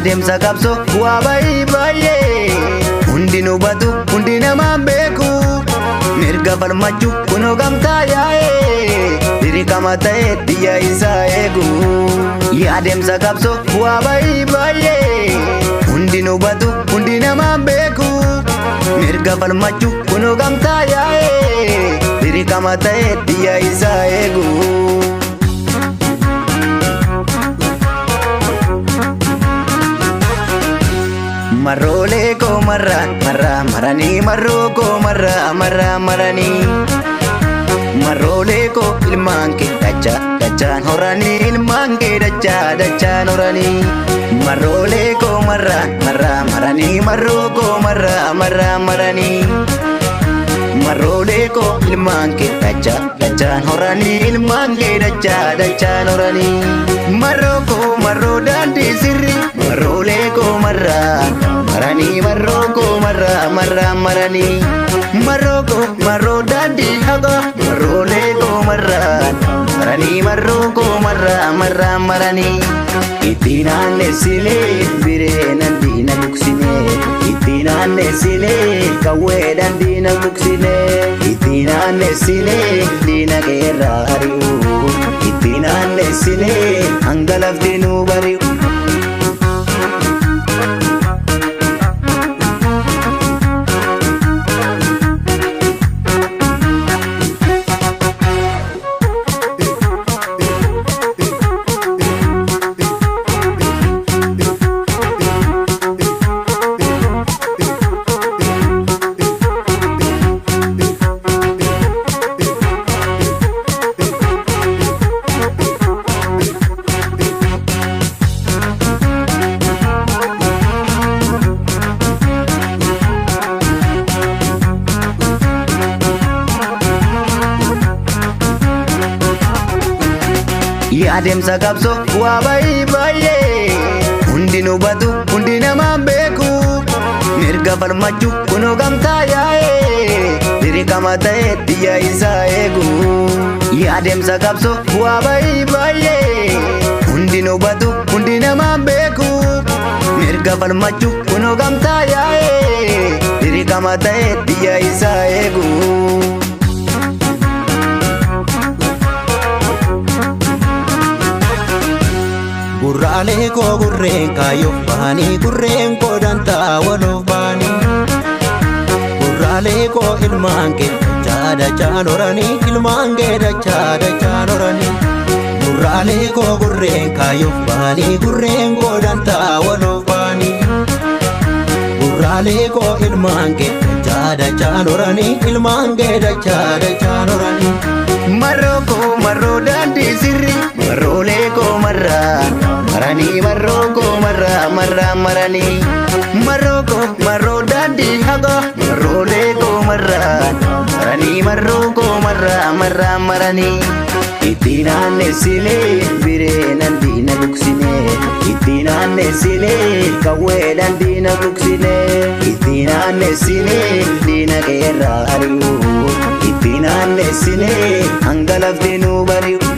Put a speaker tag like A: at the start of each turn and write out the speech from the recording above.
A: Yaademsa qabsoo bu'aa baay'ee hundi nu batu hundi namaan beeku mirga falmachuu kunoo gamtaa yaa'ee dirqama ta'ee biyya isaa eegu. Yaademsa qabsoo bu'aa baay'ee hundi nu batu hundi namaan beeku mirga falmachuu kunoo gamtaa yaa'ee dirqama ta'ee biyya isaa eegu. Marroolee ko maranii marroo ko maranii Marroolee ko ilmaan kee dachaan horanii ilmaan kee dachaan horanii Marroolee ko maranii marroo ko maranii Marroolee ko ilmaan kee dachaan horanii ilmaan kee dachaan horanii marroo daandii sirrii Marroolee ko maranii marroo ko maranii marroo daandii haga Marroolee ko maranii marroo ko maranii ittiin aanneessilee bireenan diina buksinee ittiin aanneessilee qawweedhaan diina buksinee ittiin aanneessilee diina keerraa ari'uu ittiin aanneessilee hanga lafti nu bari'u. Yaademsa qabsoo bu'aa baay'ee hundi nu batu hundi namaan beeku mirga falmachuu kunoo gamtaa yaa'ee dirqama ta'ee biyya isaa eegu. Yaademsa qabsoo bu'aa baay'ee hundi nu batu hundi namaan beeku mirga falmachuu kunoo gamtaa yaa'ee dirqama ta'ee biyya isaa eegu.
B: Gurraalee koo gurreen kaayyoof bahanii gurreen koo dantaa waloof bahanii Gurraalee koo ilmaan kee dachaan horanii ilmaan kee dachaan horanii Gurraalee koo gurreen kaayyoof bahanii gurreen koo dantaa waloof bahanii Gurraalee koo ilmaan kee dachaan horanii ilmaan kee dachaan horanii
A: marroo daandii sirrii Marroolee ko maranii marroo ko maranii marroo daandii haga Marroolee ko maranii marroo ko maranii ittiin aanneessilee bireenan diina buksinee ittiin aanneessilee qawweedhaan diina buksinee ittiin aanneessilee diina keerraa ari'uu ittiin aanneessilee hanga lafti nu bari'u.